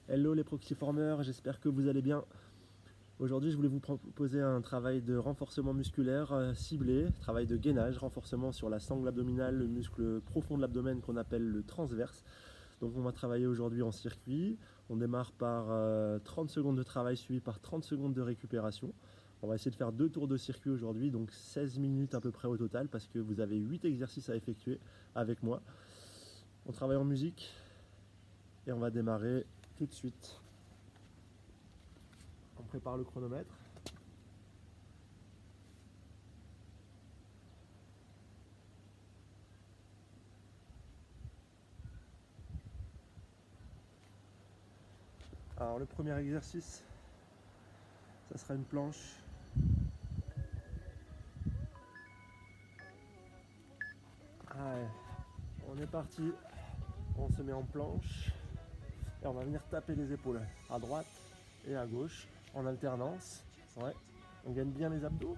Hello les proxyformers, j'espère que vous allez bien. Aujourd'hui, je voulais vous proposer un travail de renforcement musculaire ciblé, travail de gainage, renforcement sur la sangle abdominale, le muscle profond de l'abdomen qu'on appelle le transverse. Donc on va travailler aujourd'hui en circuit. On démarre par 30 secondes de travail suivi par 30 secondes de récupération. On va essayer de faire 2 tours de circuit aujourd'hui, donc 16 minutes à peu près au total, parce que vous avez 8 exercices à effectuer avec moi. On travaille en musique et on va démarrer tout de suite. On prépare le chronomètre. Alors le premier exercice, ça sera une planche. Allez, on est parti. On se met en planche et on va venir taper les épaules à droite et à gauche en alternance. Ouais. On gagne bien les abdos.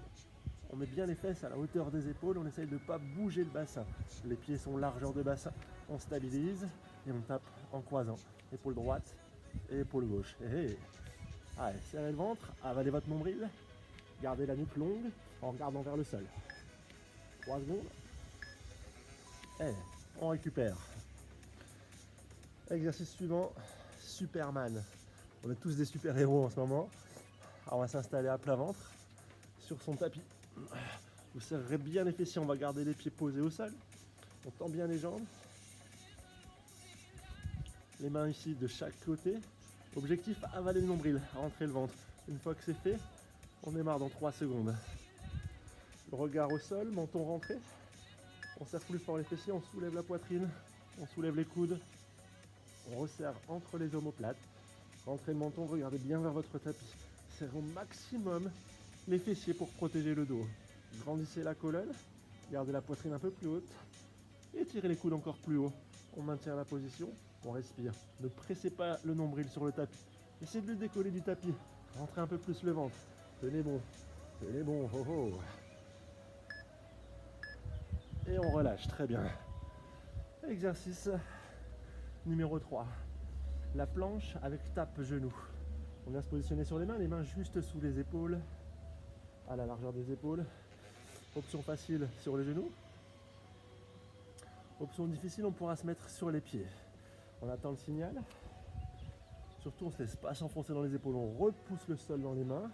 On met bien les fesses à la hauteur des épaules. On essaye de ne pas bouger le bassin. Les pieds sont largeur de bassin. On stabilise et on tape en croisant. Épaule droite et épaule gauche. Hey. Allez, serrez le ventre, avalez votre nombril. Gardez la nuque longue en regardant vers le sol. 3 secondes. Et on récupère. Exercice suivant, Superman. On est tous des super-héros en ce moment. Alors on va s'installer à plat ventre sur son tapis. Vous serrerez bien les fessiers, on va garder les pieds posés au sol. On tend bien les jambes. Les mains ici de chaque côté. Objectif, avaler le nombril, rentrer le ventre. Une fois que c'est fait, on démarre dans 3 secondes. Le regard au sol, menton rentré. On serre plus fort les fessiers, on soulève la poitrine, on soulève les coudes. On resserre entre les omoplates. Rentrez le menton, regardez bien vers votre tapis. Serrez au maximum les fessiers pour protéger le dos. Grandissez la colonne, gardez la poitrine un peu plus haute. Étirez les coudes encore plus haut. On maintient la position, on respire. Ne pressez pas le nombril sur le tapis. Essayez de le décoller du tapis. Rentrez un peu plus le ventre. Tenez bon, oh oh. Et on relâche, très bien. Exercice numéro 3. La planche avec tape genou. On vient se positionner sur les mains juste sous les épaules, à la largeur des épaules. Option facile sur les genoux. Option difficile, on pourra se mettre sur les pieds. On attend le signal. Surtout, on ne se laisse pas s'enfoncer dans les épaules. On repousse le sol dans les mains.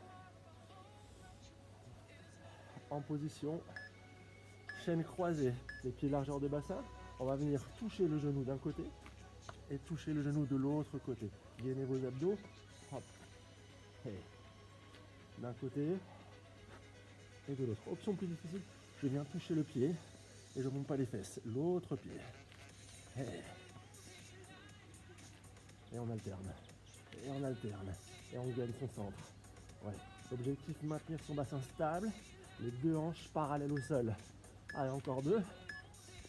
En position. Chaîne croisée. Les pieds largeur de bassin. On va venir toucher le genou d'un côté et toucher le genou de l'autre côté. Gainez vos abdos. Hop. Hey. D'un côté et de l'autre. Option plus difficile, je viens toucher le pied et je ne monte pas les fesses. L'autre pied. Hey. Et on alterne. Et on alterne. Et on gagne son centre. Ouais. L'objectif, maintenir son bassin stable. Les 2 hanches parallèles au sol. Allez, encore 2.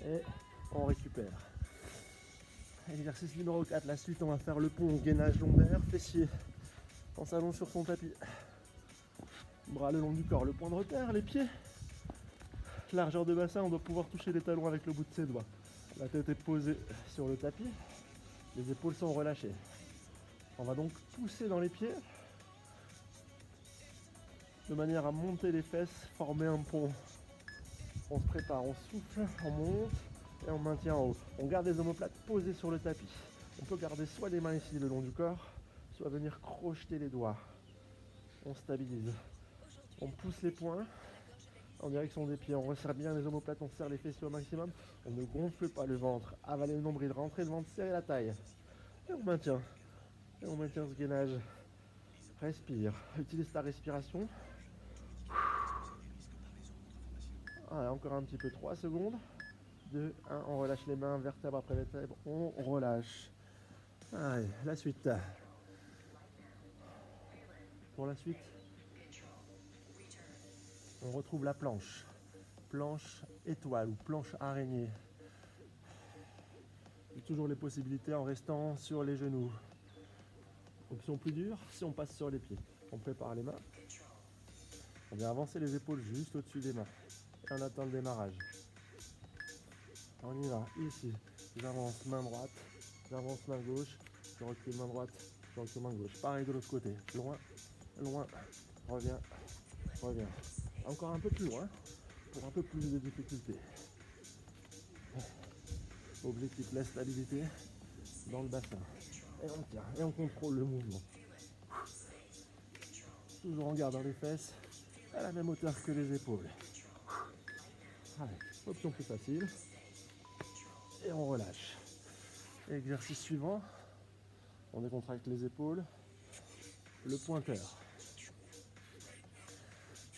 Et on récupère. Exercice numéro 4. La suite, on va faire le pont, gainage lombaire, fessier. On s'allonge sur son tapis. Bras le long du corps, le point de repère, les pieds. Largeur de bassin, on doit pouvoir toucher les talons avec le bout de ses doigts. La tête est posée sur le tapis. Les épaules sont relâchées. On va donc pousser dans les pieds de manière à monter les fesses, former un pont. On se prépare, on souffle, on monte et on maintient en haut. On garde les omoplates posées sur le tapis. On peut garder soit les mains ici le long du corps, soit venir crocheter les doigts. On stabilise. On pousse les poings en direction des pieds. On resserre bien les omoplates, on serre les fessiers au maximum. On ne gonfle pas le ventre. Avaler le nombril, rentrer le ventre, serrer la taille. Et on maintient. Et on maintient ce gainage. Respire. Utilise ta respiration. Allez, encore un petit peu. 3 secondes. 2, 1. On relâche les mains, vertèbre après vertèbre. On relâche. Allez, la suite. Pour la suite, on retrouve la planche. Planche étoile ou planche araignée. Et toujours les possibilités en restant sur les genoux. Option plus dure, si on passe sur les pieds. On prépare les mains. On vient avancer les épaules juste au-dessus des mains. Et on attend le démarrage. On y va, ici. J'avance main droite, j'avance main gauche, je recule main droite, sur le chemin gauche. Pareil de l'autre côté. Loin, loin. Reviens, reviens. Encore un peu plus loin pour un peu plus de difficulté. Objectif, la stabilité dans le bassin. Et on tient, et on contrôle le mouvement. Toujours en gardant les fesses à la même hauteur que les épaules. Allez, option plus facile. Et on relâche. Exercice suivant. On décontracte les épaules. Le pointeur.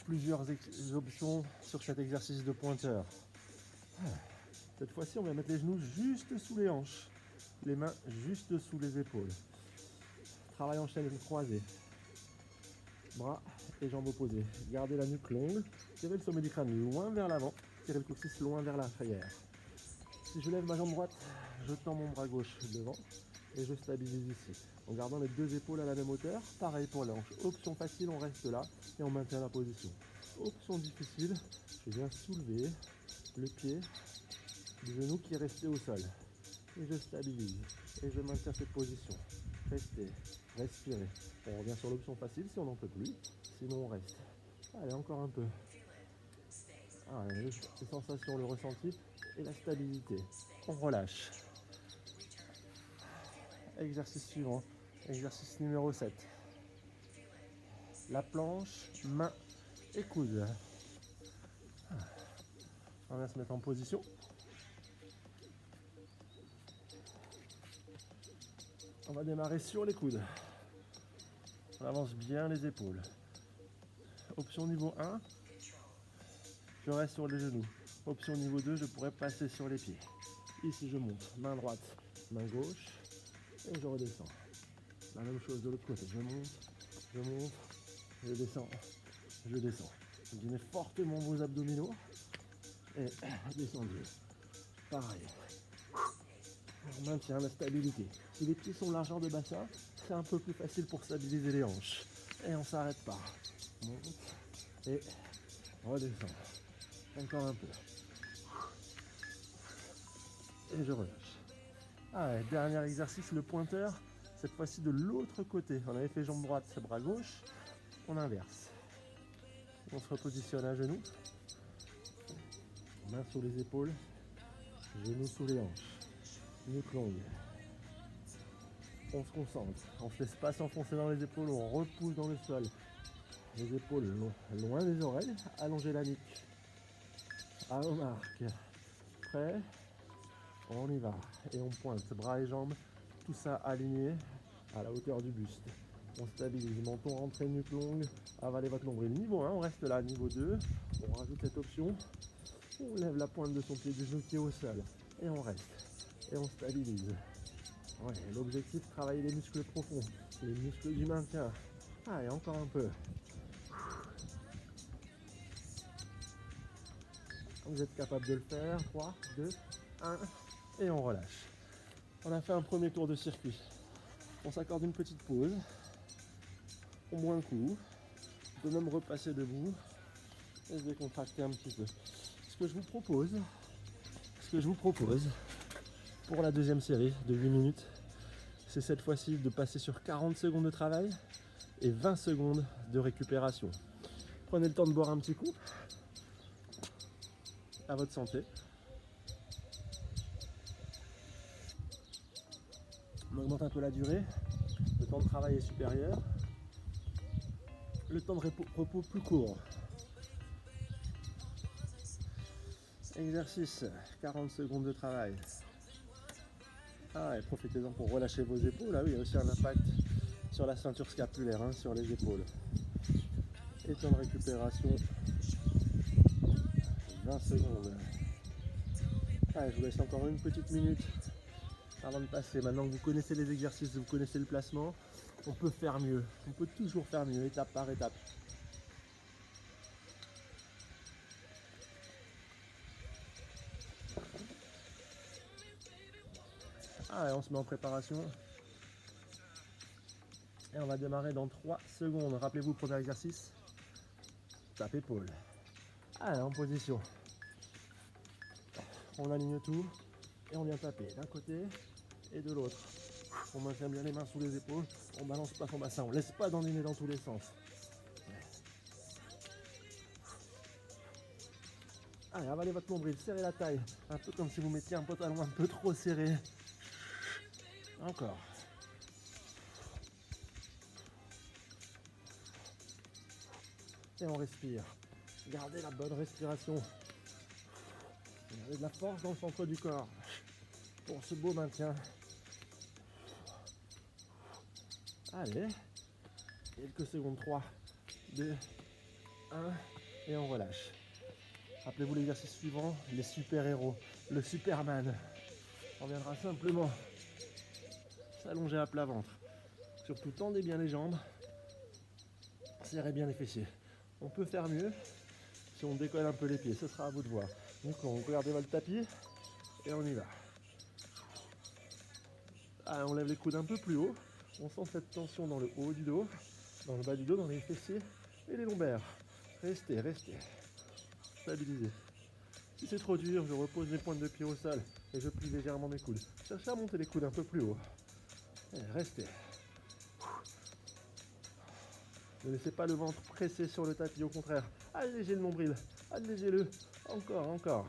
Plusieurs options sur cet exercice de pointeur. Cette fois-ci, on va mettre les genoux juste sous les hanches. Les mains juste sous les épaules. Travail en chaîne croisée. Bras et jambes opposées. Gardez la nuque longue. Tirez le sommet du crâne loin vers l'avant. Tirez le coccyx loin vers l'arrière. Si je lève ma jambe droite, je tends mon bras gauche devant et je stabilise ici. En gardant les deux épaules à la même hauteur. Pareil pour la hanche. Option facile, on reste là et on maintient la position. Option difficile, je viens soulever le pied du genou qui est resté au sol. Et je stabilise. Et je maintiens cette position. Restez, respirez. On revient sur l'option facile si on n'en peut plus. Sinon on reste. Allez, encore un peu. Allez, les sensations, le ressenti et la stabilité. On relâche. Exercice suivant. Exercice numéro 7. La planche, main et coude. On va se mettre en position. On va démarrer sur les coudes. On avance bien les épaules. Option niveau 1, je reste sur les genoux. Option niveau 2, je pourrais passer sur les pieds. Ici, je monte. Main droite, main gauche. Et je redescends. La même chose de l'autre côté. Je monte, je descends, je descends. Gainez fortement vos abdominaux. Et descendez. Pareil. On maintient la stabilité. Si les pieds sont largeur de bassin, c'est un peu plus facile pour stabiliser les hanches. Et on ne s'arrête pas. Monte et redescend. Encore un peu. Et je relâche. Allez, dernier exercice, le pointeur. Cette fois-ci de l'autre côté. On avait fait jambe droite, bras gauche. On inverse. On se repositionne à genoux. Main sur les épaules. Genoux sous les hanches. Nuque longue. On se concentre. On ne se laisse pas s'enfoncer dans les épaules. On repousse dans le sol. Les épaules loin des oreilles. Allongez la nuque. À vos marques. Prêt? On y va. Et on pointe. Bras et jambes. Tout ça aligné à la hauteur du buste. On stabilise. Menton rentré, nuque longue. Avalez votre nombril. Niveau 1, on reste là. Niveau 2, on rajoute cette option. On lève la pointe de son pied du genou qui est au sol. Et on reste. Et on stabilise. Ouais, l'objectif, travailler les muscles profonds. Les muscles du maintien. Allez, encore un peu. Vous êtes capable de le faire. 3, 2, 1. Et on relâche. On a fait un premier tour de circuit. On s'accorde une petite pause. On boit un coup. On peut même repasser debout et se décontracter un petit peu. Ce que je vous propose pour la deuxième série de 8 minutes, c'est cette fois-ci de passer sur 40 secondes de travail et 20 secondes de récupération. Prenez le temps de boire un petit coup. À votre santé. On augmente un peu la durée. Le temps de travail est supérieur. Le temps de repos plus court. Exercice, 40 secondes de travail. Ah, et profitez-en pour relâcher vos épaules. Ah oui, il y a aussi un impact sur la ceinture scapulaire, hein, sur les épaules. Et temps de récupération, 20 secondes. Allez, je vous laisse encore une petite minute avant de passer. Maintenant que vous connaissez les exercices, vous connaissez le placement, on peut faire mieux. On peut toujours faire mieux, étape par étape. Allez, on se met en préparation. Et on va démarrer dans 3 secondes. Rappelez-vous, premier exercice. Tape épaule. Allez, en position. On aligne tout et on vient taper d'un côté et de l'autre. On maintient bien les mains sous les épaules, on balance pas son bassin, on laisse pas dandiner dans tous les sens. Allez, avalez votre nombril, serrez la taille, un peu comme si vous mettiez un pantalon un peu trop serré. Encore. Et on respire. Gardez la bonne respiration. Gardez de la force dans le centre du corps pour ce beau maintien. Allez, quelques secondes, 3, 2, 1, et on relâche. Rappelez-vous l'exercice suivant, les super-héros, le Superman. On viendra simplement s'allonger à plat ventre. Surtout tendez bien les jambes, serrez bien les fessiers. On peut faire mieux si on décolle un peu les pieds, ce sera à vous de voir. Donc on regardez votre tapis et on y va. Ah, on lève les coudes un peu plus haut. On sent cette tension dans le haut du dos, dans le bas du dos, dans les fessiers et les lombaires. Restez, restez. Stabilisez. Si c'est trop dur, je repose mes pointes de pied au sol et je plie légèrement mes coudes. Cherchez à monter les coudes un peu plus haut. Et restez. Ne laissez pas le ventre presser sur le tapis, au contraire. Allégez le nombril, allégez-le. Encore, encore.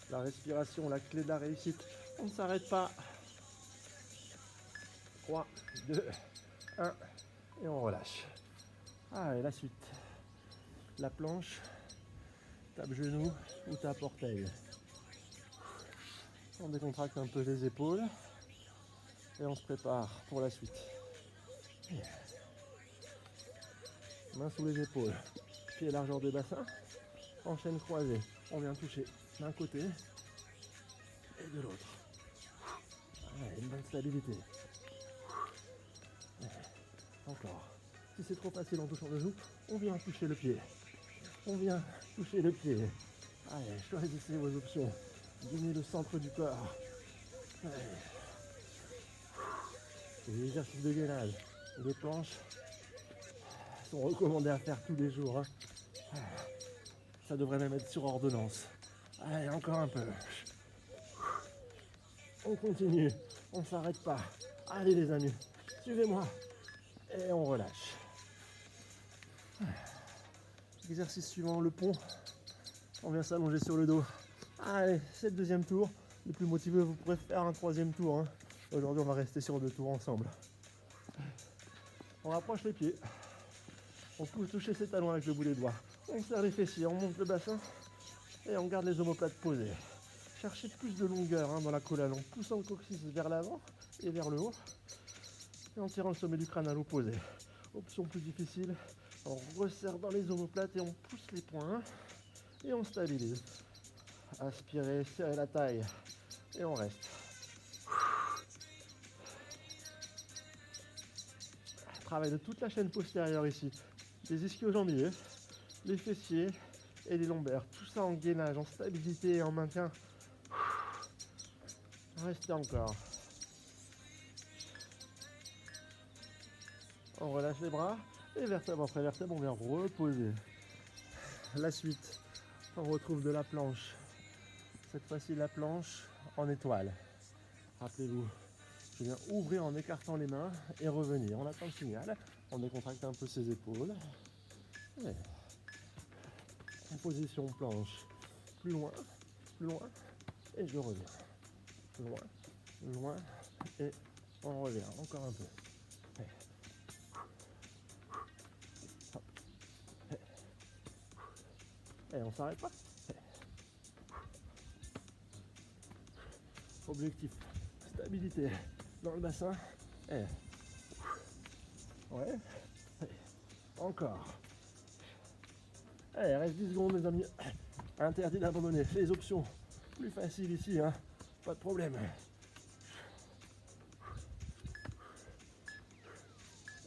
La respiration, la clé de la réussite. On ne s'arrête pas. 3, 2, 1 et on relâche. Ah, et la suite. La planche, tape genou ou tape orteil. On décontracte un peu les épaules et on se prépare pour la suite. Main sous les épaules, pied largeur de bassin, enchaîne croisée. On vient toucher d'un côté et de l'autre. Une bonne stabilité. Encore. Si c'est trop facile en touchant le genou, on vient toucher le pied. On vient toucher le pied. Allez, choisissez vos options. Donnez le centre du corps. Allez. Les exercices de gainage, les planches sont recommandés à faire tous les jours. Hein. Ça devrait même être sur ordonnance. Allez, encore un peu. On continue, on ne s'arrête pas. Allez les amis, suivez-moi. Et on relâche. Exercice suivant, le pont. On vient s'allonger sur le dos. Allez, c'est le deuxième tour. Les plus motivés, vous pourrez faire un troisième tour. Hein. Aujourd'hui, on va rester sur 2 tours ensemble. On rapproche les pieds. On peut toucher ses talons avec le bout des doigts. On serre les fessiers, on monte le bassin et on garde les omoplates posées. Cherchez plus de longueur dans la colonne en poussant le coccyx vers l'avant et vers le haut et en tirant le sommet du crâne à l'opposé. Option plus difficile, on resserre dans les omoplates et on pousse les poings et on stabilise. Aspirez, serrez la taille et on reste. Travail de toute la chaîne postérieure ici, les ischio-jambiers, les fessiers et les lombaires. Tout ça en gainage, en stabilité et en maintien. Restez encore. On relâche les bras et vertèbre après vertèbre, on vient reposer. La suite, on retrouve de la planche. Cette fois-ci, la planche en étoile. Rappelez-vous, je viens ouvrir en écartant les mains et revenir. On attend le signal, on décontracte un peu ses épaules. Et en position planche. Plus loin, et je reviens. Plus loin, et on revient. Encore un peu. Et on s'arrête pas. Objectif, stabilité dans le bassin. Et ouais. Encore. Allez, reste 10 secondes les amis. Interdit d'abandonner. Les options plus faciles ici, hein. Pas de problème.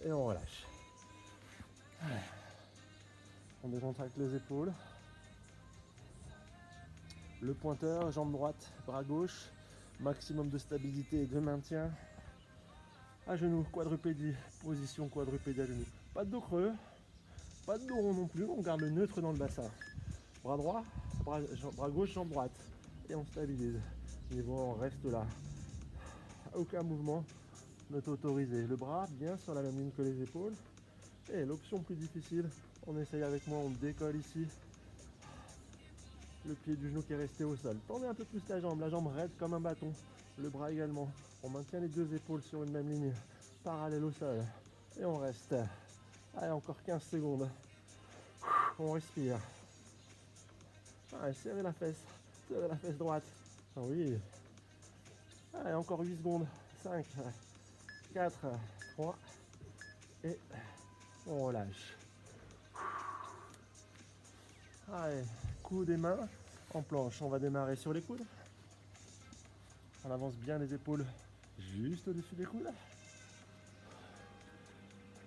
Et on relâche. On décontracte les épaules. Le pointeur, jambe droite, bras gauche. Maximum de stabilité et de maintien. À genoux, quadrupédie, position quadrupédie à genoux. Pas de dos creux, pas de dos rond non plus, on garde le neutre dans le bassin. Bras droit, bras gauche, jambe droite. Et on stabilise. continue, on reste là. Aucun mouvement n'est autorisé. Le bras bien sur la même ligne que les épaules. Et l'option plus difficile, on essaye avec moi, on décolle ici. Le pied du genou qui est resté au sol. Tendez un peu plus la jambe raide comme un bâton. Le bras également. On maintient les deux épaules sur une même ligne, parallèle au sol. Et on reste. Allez, encore 15 secondes. On respire. Allez, serrez la fesse droite. Ah oui. Allez, encore 8 secondes. 5, 4, 3. Et on relâche. Allez, coudes et mains en planche. On va démarrer sur les coudes. On avance bien les épaules juste au-dessus des coudes.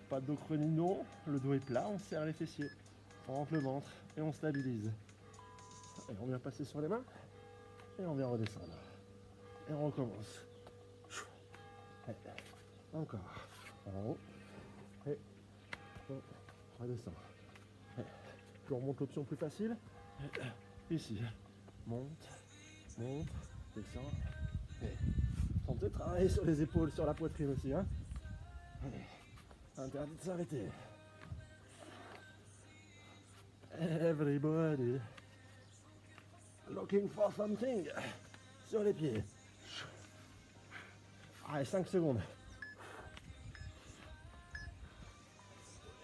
Pas de dos creux ni de dos. Le dos est plat, on serre les fessiers. On rentre le ventre et on stabilise. Et on vient passer sur les mains et on vient redescendre. Et on recommence. Et encore. En haut. Et on redescend. Et on remonte l'option plus facile. Et ici. Monte, descend. Et tentez de travailler sur les épaules, sur la poitrine aussi. Hein. Allez. Interdit de s'arrêter. Everybody looking for something. Sur les pieds. Allez, 5 secondes.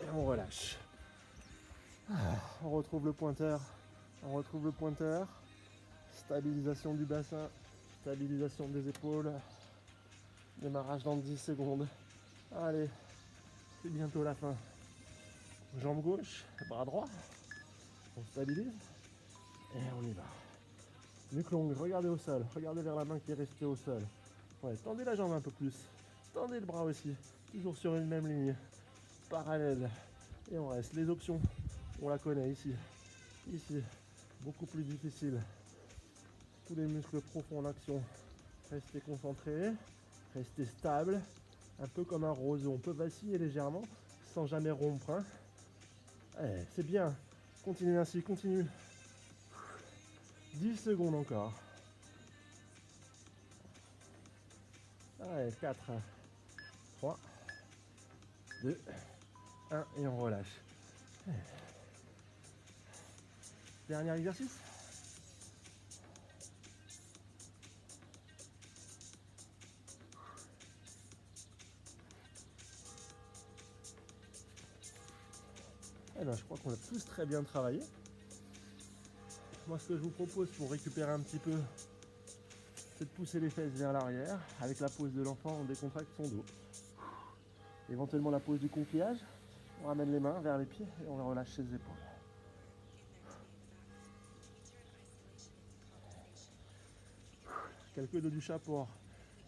Et on relâche. On retrouve le pointeur. Stabilisation du bassin. Stabilisation des épaules. Démarrage dans 10 secondes. Allez, c'est bientôt la fin. Jambe gauche, bras droit. On stabilise. Et on y va. Nuque longue, regardez au sol. Regardez vers la main qui est restée au sol. Ouais, tendez la jambe un peu plus. Tendez le bras aussi. Toujours sur une même ligne. Parallèle. Et on reste. Les options, on la connaît ici. Ici, beaucoup plus difficile. Tous les muscles profonds en action. Restez concentrés. Restez stable. Un peu comme un roseau. On peut vaciller légèrement sans jamais rompre. Hein. Allez, c'est bien. Continuez ainsi, continue. 10 secondes encore. Allez, 4, 3, 2, 1 et on relâche. Dernier exercice. Eh ben, je crois qu'on a tous très bien travaillé. Moi, ce que je vous propose pour récupérer un petit peu, c'est de pousser les fesses vers l'arrière. Avec la pose de l'enfant, on décontracte son dos. Éventuellement la pose du coquillage. On ramène les mains vers les pieds et on relâche les épaules. Quelques dos du chat pour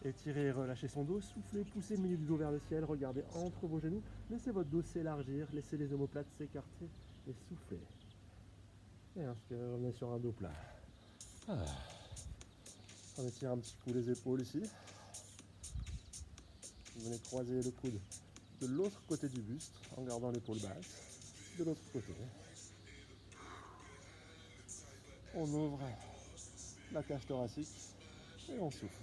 étirer et relâcher son dos. Soufflez, poussez le milieu du dos vers le ciel. Regardez entre vos genoux. Laissez votre dos s'élargir. Laissez les omoplates s'écarter et soufflez. Et inspirez, revenez sur un dos plat. On étire un petit coup les épaules ici. Vous venez croiser le coude de l'autre côté du buste en gardant l'épaule basse. De l'autre côté. On ouvre la cage thoracique et on souffle.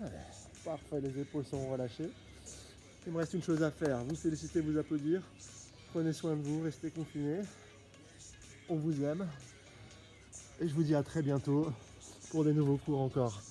Allez, parfait, les épaules sont relâchées. Il me reste une chose à faire, vous féliciter, vous applaudir. Prenez soin de vous, restez confinés. On vous aime. Et je vous dis à très bientôt pour des nouveaux cours encore.